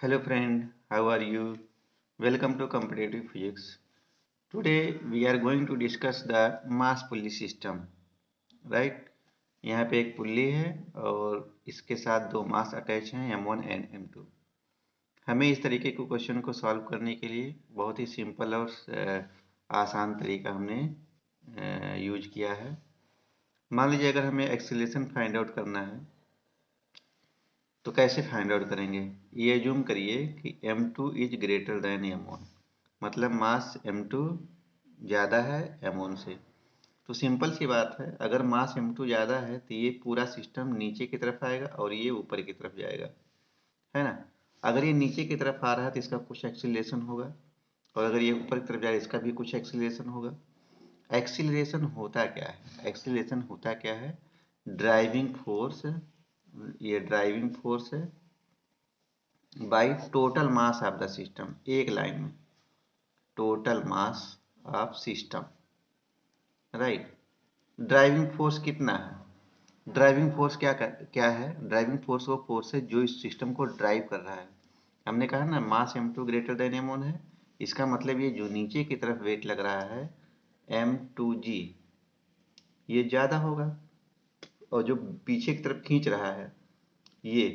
Hello friend, how are you? Welcome to Competitive Physics. Today we are going to discuss the mass pulley system, right? यहाँ पे एक pulley है और इसके साथ दो मास अटैच हैं M1 एंड M2। हमें इस तरीके के क्वेश्चन को सॉल्व करने के लिए बहुत ही सिंपल और आसान तरीका हमने यूज किया है। मान लीजिए अगर हमें एक्सीलरेशन फाइंड आउट करना है तो कैसे फाइंड आउट करेंगे। ये एज्यूम करिए कि M2 is greater than M1, मतलब मास M2 ज़्यादा है M1 से। तो सिंपल सी बात है, अगर मास M2 ज़्यादा है तो ये पूरा सिस्टम नीचे की तरफ आएगा और ये ऊपर की तरफ जाएगा, है ना। अगर ये नीचे की तरफ आ रहा है तो इसका कुछ एक्सीलरेशन होगा, और अगर ये ऊपर की तरफ जा रहा है इसका भी कुछ एक्सीलरेशन होगा। एक्सीलरेशन होता क्या है? एक्सीलरेशन होता क्या है? ड्राइविंग फोर्स, ये ड्राइविंग फोर्स है by total mass of the system. एक लाइन में total mass of system, right. Driving force कितना है? ड्राइविंग फोर्स क्या है? ड्राइविंग फोर्स वो फोर्स है जो इस सिस्टम को ड्राइव कर रहा है। हमने कहा ना मास M2 ग्रेटर देन M1 है, इसका मतलब ये जो नीचे की तरफ वेट लग रहा है M2G ये ज़्यादा होगा, और जो पीछे की तरफ खींच रहा है ये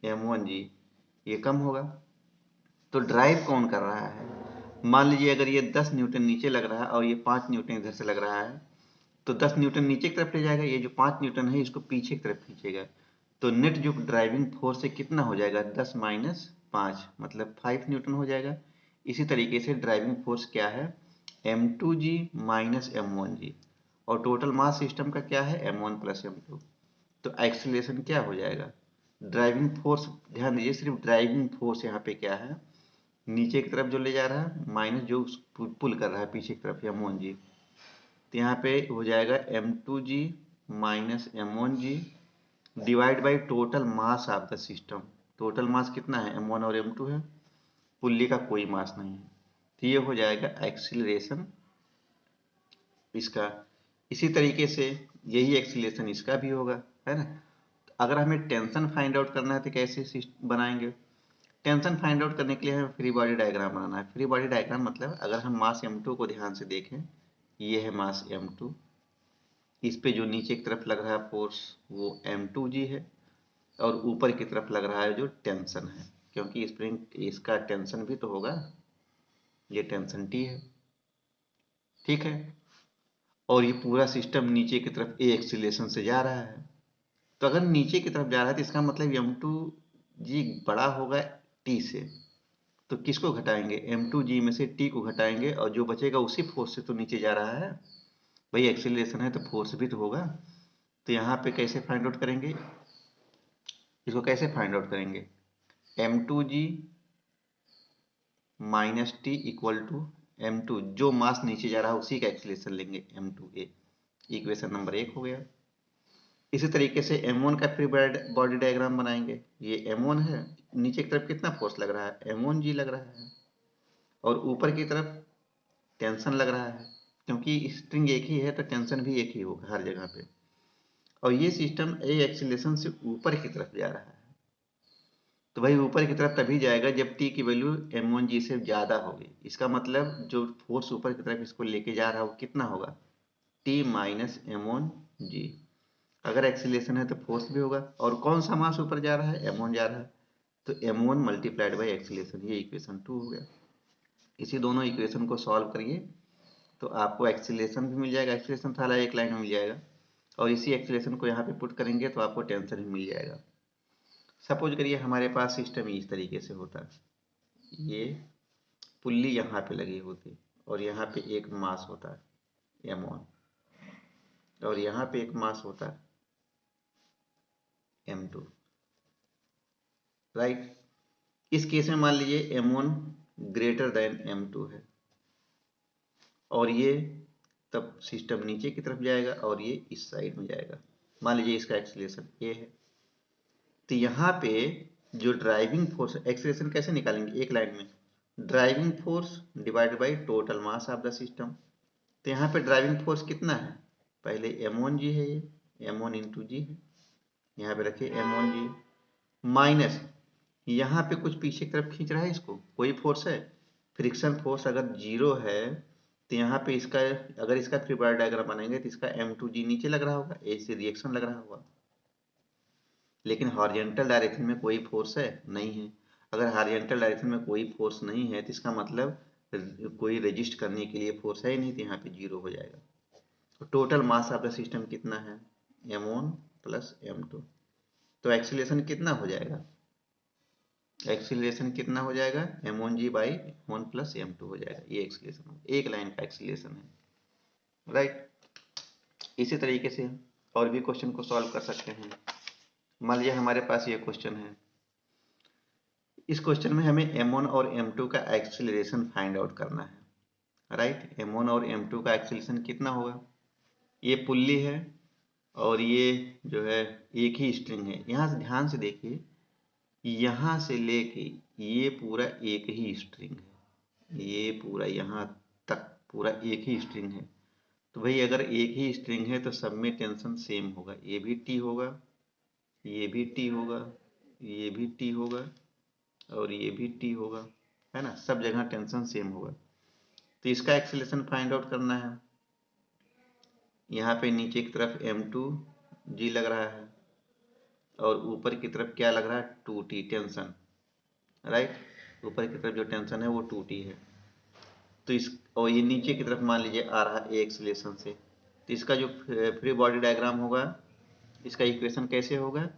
M1G ये कम होगा। तो ड्राइव कौन कर रहा है? मान लीजिए अगर ये 10 न्यूटन नीचे लग रहा है और ये 5 न्यूटन इधर से लग रहा है, तो 10 न्यूटन नीचे की तरफ ले जाएगा, ये जो 5 न्यूटन है इसको पीछे की तरफ खींचेगा। तो नेट जो ड्राइविंग फोर्स है कितना हो जाएगा? 10 माइनस 5 मतलब 5 न्यूटन हो जाएगा। इसी तरीके से ड्राइविंग फोर्स क्या है? M2G माइनस M1G, और टोटल मास सिस्टम का क्या है? M1 plus M2। तो एक्सीलरेशन क्या हो जाएगा? ड्राइविंग फोर्स, ध्यान दीजिए सिर्फ ड्राइविंग फोर्स यहाँ पे क्या है? नीचे की तरफ जो ले जा रहा है माइनस जो पुल कर रहा है पीछे की तरफ M1G। तो यहाँ पे हो जाएगा M2G minus M1G divide by total mass of the system. Total mass कितना है? M1 और M2 है, पुल्ली का कोई मास नहीं है। तो ये हो जाएगा एक्सीलरेशन इसका। इसी तरीके से यही एक्सीलरेशन इसका भी होगा, है ना। तो अगर हमें टेंशन फाइंड आउट करना है तो कैसे बनाएंगे? टेंशन फाइंड आउट करने के लिए हमें फ्री बॉडी डायग्राम बनाना है। फ्री बॉडी डायग्राम मतलब अगर हम मास M2 को ध्यान से देखें, ये है मास M2, इस पे जो नीचे की तरफ लग रहा है फोर्स वो M2G है, और ऊपर की तरफ लग रहा है जो टेंशन है, क्योंकि स्प्रिंग इसका टेंशन भी तो होगा, ये टेंशन T है, ठीक है। और ये पूरा सिस्टम नीचे की तरफ ए एक्सीलरेशन से जा रहा है। तो अगर नीचे की तरफ जा रहा है तो इसका मतलब M2G बड़ा होगा T से। तो किसको घटाएंगे? M2G में से T को घटाएंगे, और जो बचेगा उसी फोर्स से तो नीचे जा रहा है। भाई एक्सीलरेशन है तो फोर्स भी तो होगा। तो यहाँ पे कैसे फाइंड आउट करेंगे? इसको कैसे फाइंड आउट करेंगे? M2G minus T equal to M2, जो मास नीचे जा रहा है उसी का एक्सीलरेशन लेंगे M2A। इक्वेशन नंबर 1 हो गया। इसी तरीके से M1 का फ्री बॉडी डायग्राम बनाएंगे। ये M1 है, नीचे की तरफ कितना फोर्स लग रहा है? M1G लग रहा है, और ऊपर की तरफ टेंशन लग रहा है, क्योंकि स्ट्रिंग एक ही है तो टेंशन भी एक ही होगा हर जगह पे। और ये सिस्टम ए एक्सीलरेशन से ऊपर की तरफ जा रहा है। तो भाई ऊपर की तरफ तभी जाएगा जब टी की वैल्यू M1G से ज़्यादा होगी। इसका मतलब जो फोर्स ऊपर की तरफ इसको लेके जा रहा है वो कितना होगा? T minus M1G। अगर एक्सीलरेशन है तो फोर्स भी होगा, और कौन सा मास ऊपर जा रहा है? M1 जा रहा है, तो M1 मल्टीप्लाइड बाई एक्सीलरेशन, ये इक्वेशन 2 हो गया। इसी दोनों इक्वेशन को सॉल्व करिए तो आपको एक्सीलरेशन भी मिल जाएगा, एक्सीलरेशन सारा एक लाइन में मिल जाएगा, और इसी एक्सीलरेशन को यहाँ पे पुट करेंगे तो आपको टेंशन भी मिल जाएगा। सपोज करिए हमारे पास सिस्टम इस तरीके से होता है, ये पुल्ली यहाँ पे लगी होती और यहाँ पे एक मास होता है M1, और यहाँ पे एक मास होता है M2, राइट। इस केस में मान लीजिए M1 ग्रेटर देन M2 है, और ये तब सिस्टम नीचे की तरफ जाएगा और ये इस साइड में जाएगा। मान लीजिए इसका एक्सीलरेशन ये है। तो यहाँ पे जो ड्राइविंग फोर्स, एक्सीलरेशन कैसे निकालेंगे? एक लाइन में driving force divide by total mass of the system. तो यहाँ पे ड्राइविंग फोर्स कितना है? पहले M1G है, ये M1 इंटू जी है, यहाँ पे रखिए M1G माइनस यहाँ पे कुछ पीछे की तरफ खींच रहा है, इसको कोई फोर्स है, फ्रिक्शन फोर्स अगर जीरो है तो यहाँ पे इसका, अगर इसका फ्री बॉडी डायग्राम बनाएंगे तो इसका M2G नीचे लग रहा होगा, ए से रिएक्शन लग रहा होगा। लेकिन हॉरिजॉन्टल डायरेक्शन में कोई फोर्स है नहीं है। अगर हॉरिजॉन्टल डायरेक्शन में कोई फोर्स नहीं है तो इसका मतलब कोई रेजिस्ट करने के लिए फोर्स है ही नहीं, तो यहाँ पे जीरो हो जाएगा। तो total mass of the system कितना है, m1 प्लस m2। तो एक्सीलरेशन कितना हो जाएगा, एक्सीलरेशन कितना हो जाएगा, m1g by m1 plus m2 हो जाएगा। ये एक्सीलरेशन, एक लाइन का एक्सीलरेशन है, राइट। इसी तरीके से और भी क्वेश्चन को सॉल्व कर सकते हैं। मान लीजिए हमारे पास ये क्वेश्चन है, इस क्वेश्चन में हमें m1 और m2 का एक्सीलरेशन फाइंड आउट करना है, राइट। m1 और m2 का एक्सीलरेशन कितना होगा, ये पुल्ली है और ये जो है एक ही स्ट्रिंग है। यहाँ से ध्यान से देखिए, यहाँ से लेके ये पूरा एक ही स्ट्रिंग है, ये पूरा यहाँ तक पूरा एक ही स्ट्रिंग है। तो भाई अगर एक ही स्ट्रिंग है तो सब में टेंशन सेम होगा, ये भी टी होगा, ये भी टी होगा, ये भी टी होगा और ये भी टी होगा, है ना, सब जगह टेंशन सेम होगा। तो इसका एक्सीलरेशन फाइंड आउट करना है। यहाँ पे नीचे की तरफ M2G लग रहा है और ऊपर की तरफ क्या लग रहा है, 2T टेंशन, राइट। ऊपर की तरफ जो टेंशन है वो 2T है। तो इस, और ये नीचे की तरफ मान लीजिए आ रहा है एक्सीलरेशन से, तो इसका जो फ्री बॉडी डायग्राम होगा, इसका इक्वेशन कैसे होगा,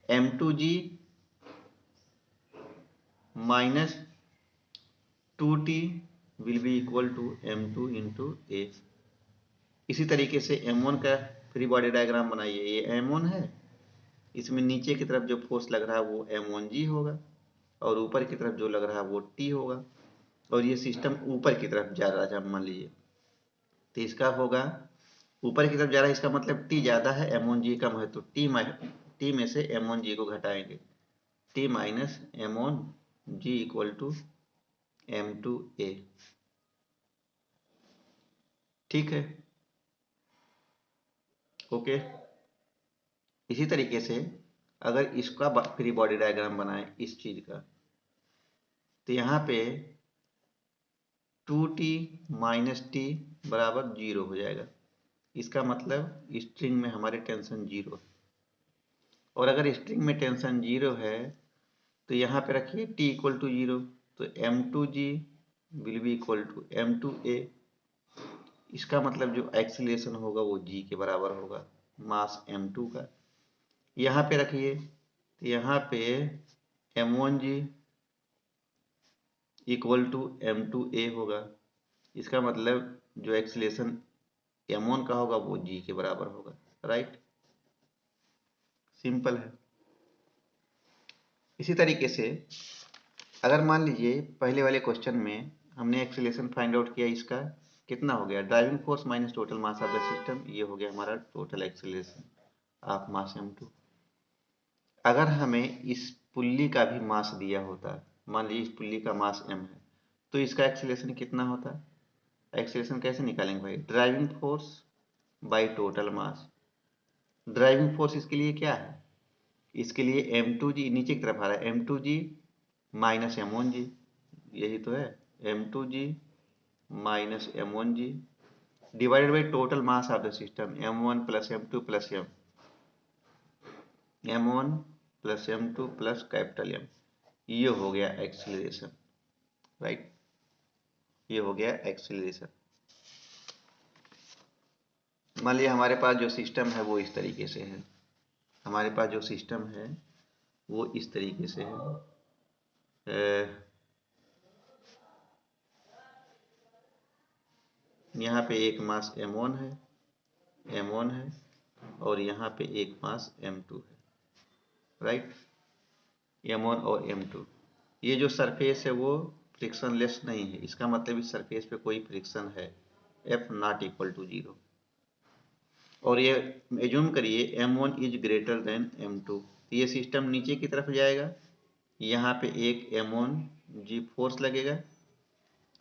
M2G minus 2T will be equal to M2 into a. इसी तरीके से M1 का फ्री बॉडी डायग्राम बनाइए, ये M1 है, इसमें नीचे की तरफ जो फोर्स लग रहा है वो M1G होगा और ऊपर की तरफ जो लग रहा है वो T होगा, और ये सिस्टम ऊपर की तरफ जा रहा है मान लीजिए, तो इसका होगा ऊपर की तरफ जा रहा है, इसका मतलब T ज़्यादा है, M1G कम है, तो T में से M1G को घटाएंगे, T minus M1G equal to M2A, ठीक है, ओके। इसी तरीके से अगर इसका फ्री बॉडी डायग्राम बनाएं इस चीज का, तो यहाँ पे 2T माइनस टी बराबर जीरो हो जाएगा। इसका मतलब स्ट्रिंग में हमारे टेंशन जीरो है, और अगर स्ट्रिंग में टेंशन जीरो है तो यहाँ पे रखिए T इक्वल टू जीरो, तो M2G will be equal to M2A। इसका मतलब जो एक्सीलरेशन होगा वो G के बराबर होगा, मास M2 का। यहाँ पे रखिए, तो यहाँ पे M1G इक्वल टू M2A होगा। इसका मतलब जो एक्सीलरेशन M1 का होगा वो G के बराबर होगा, राइट, सिंपल है। इसी तरीके से अगर मान लीजिए पहले वाले क्वेश्चन में हमने एक्सीलरेशन फाइंड आउट किया, इसका कितना हो गया, driving force minus total mass of the system, ये हो गया हमारा total acceleration of mass M2। अगर हमें इस पुल्ली का भी मास दिया होता, मान लीजिए इस पुल्ली का मास M है, तो इसका एक्सीलरेशन कितना होता, एक्सीलरेशन कैसे निकालेंगे भाई, driving force by total mass. Driving force इसके लिए क्या है, इसके लिए M2G नीचे की तरफ आ रहा है, M2G माइनस M1G, यही तो है, M2G minus M1G divided by total mass of the system, M1 plus M2 plus M1 plus M2 plus capital M। ये हो गया एक्सीलरेशन, राइट, ये हो गया एक्सीलरेशन। मान लिया हमारे पास जो सिस्टम है वो इस तरीके से है, हमारे पास जो सिस्टम है वो इस तरीके से है, यहाँ पे एक मास M1 है और यहाँ पे एक मास M2 है, राइट, M1 और M2। ये जो सरफेस है वो फ्रिक्शनलेस नहीं है, इसका मतलब इस सरफेस पे कोई फ्रिक्शन है, F not equal to zero. और ये एज्यूम करिए M1 is greater than M2, तो ये सिस्टम नीचे की तरफ जाएगा, यहाँ पे एक M1G फोर्स लगेगा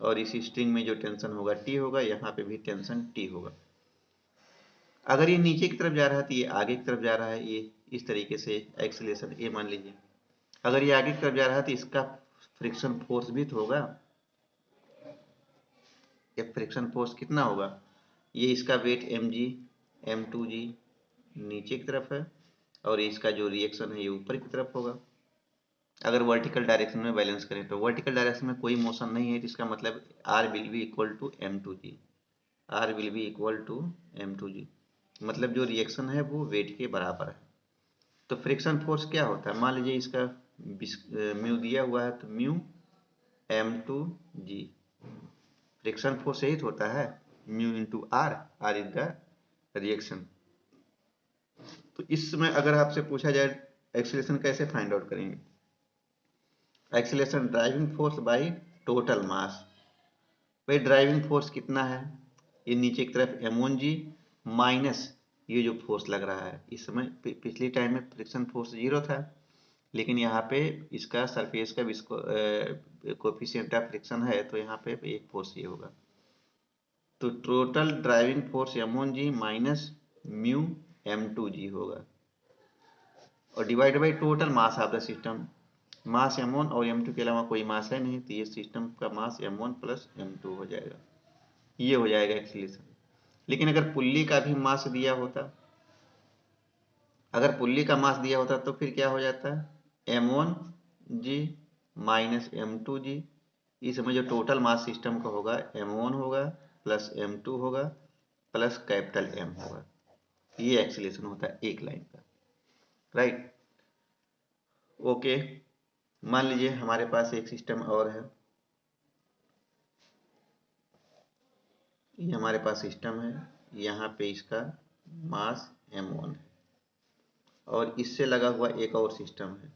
और इस स्ट्रिंग में जो टेंशन होगा T होगा, यहाँ पे भी टेंशन T होगा। अगर ये नीचे की तरफ जा रहा है तो ये आगे की तरफ जा रहा है, ये इस तरीके से एक्सीलरेशन A मान लीजिए। अगर ये आगे की तरफ जा रहा है तो इसका फ्रिक्शन फोर्स भी तो होगा। ये फ्रिक्शन फोर्स कितना होगा, ये इसका वेट mg m2g नीचे की तरफ है और इसका जो रिएक्शन है ये ऊपर की तरफ होगा। अगर वर्टिकल डायरेक्शन में बैलेंस करें तो वर्टिकल डायरेक्शन में कोई मोशन नहीं है, तो इसका मतलब R will be equal to m2g, R will be equal to m2g, मतलब जो रिएक्शन है वो वेट के बराबर है। तो फ्रिक्शन फोर्स क्या होता है, मान लीजिए इसका म्यू दिया हुआ है तो म्यू m2g, फ्रिक्शन फोर्स यही तो होता है, mu into R, R is the reaction. तो इसमें अगर आपसे पूछा जाए एक्सीलरेशन कैसे फाइंड आउट करेंगे, acceleration driving force by total mass. भाई ड्राइविंग फोर्स कितना है, ये नीचे की तरफ m1g माइनस ये जो फोर्स लग रहा है, इस समय पिछली टाइम में फ्रिक्शन फोर्स 0 था, लेकिन यहाँ पे इसका सरफेस का कोफिशिएंट ऑफ फ्रिक्शन है, तो यहाँ पे एक फोर्स ये होगा। तो total driving force m1g minus mu m2g होगा और divide by total mass of the system. Mass m1 और m2 के अलावा कोई मास है नहीं, तो ये सिस्टम का मास m1 प्लस m2 हो जाएगा, ये हो जाएगा एक्सीलरेशन। लेकिन अगर पुल्ली का भी मास दिया होता, अगर पुल्ली का मास दिया होता तो फिर क्या हो जाता है, m1g माइनस m2g, इसमें जो टोटल मास सिस्टम का होगा m1 होगा प्लस m2 होगा प्लस कैपिटल M होगा, ये एक्सीलरेशन होता है एक लाइन का, राइट। ओके, मान लीजिए हमारे पास एक सिस्टम और है, ये हमारे पास सिस्टम है, यहाँ पे इसका मास m1 है और इससे लगा हुआ एक और सिस्टम है,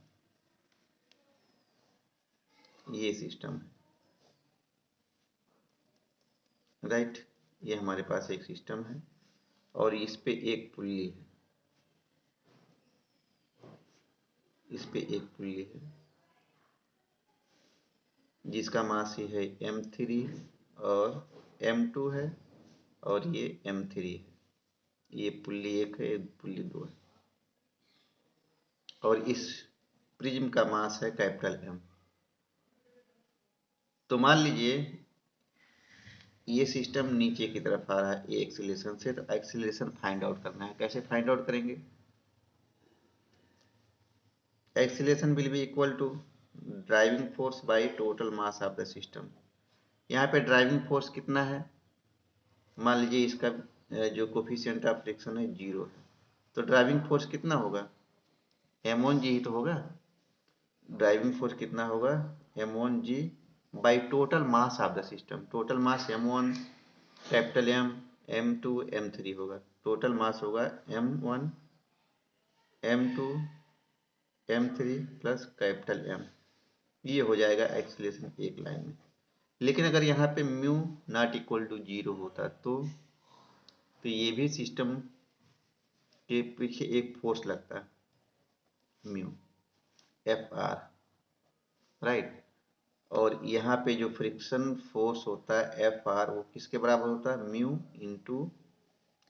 ये सिस्टम है, राइट। ये हमारे पास एक सिस्टम है और इस पे एक पुल्ली है, इस पे एक पुल्ली है जिसका मास ये है m3 और m2 है और ये m3 है, ये पुल्ली 1 है, पुल्ली 2 है और इस प्रिज्म का मास है कैपिटल M। तो मान लीजिए ये सिस्टम नीचे की तरफ आ रहा है ए एक्सीलरेशन से, तो एक्सीलरेशन फाइंड आउट करना है, कैसे फाइंड आउट करेंगे, acceleration will be equal to driving force by total mass of the system. यहाँ पे ड्राइविंग फोर्स कितना है, मान लीजिए इसका जो कोफिशिएंट ऑफ फ्रिक्शन है 0 है, तो ड्राइविंग फोर्स कितना होगा, m1g ही तो होगा, ड्राइविंग फोर्स कितना होगा m1g by total mass of the system, total mass m1 capital M, m2 m3 होगा, टोटल मास होगा m1 m2 m3 plus capital M, ये हो जाएगा एक्सीलरेशन एक लाइन में। लेकिन अगर यहाँ पे म्यू नॉट इक्वल टू 0 होता तो ये भी सिस्टम के पीछे एक फोर्स लगता, म्यू Fr, राइट। और यहाँ पे जो फ्रिक्शन फोर्स होता है Fr, वो किसके बराबर होता है, म्यू इंटू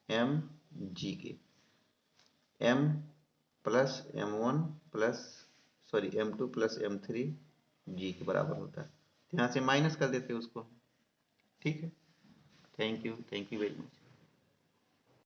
एम जी के, m plus m1 plus m2 plus m3 g के बराबर होता है, यहाँ से माइनस कर देते हैं उसको, ठीक है। Thank you very much.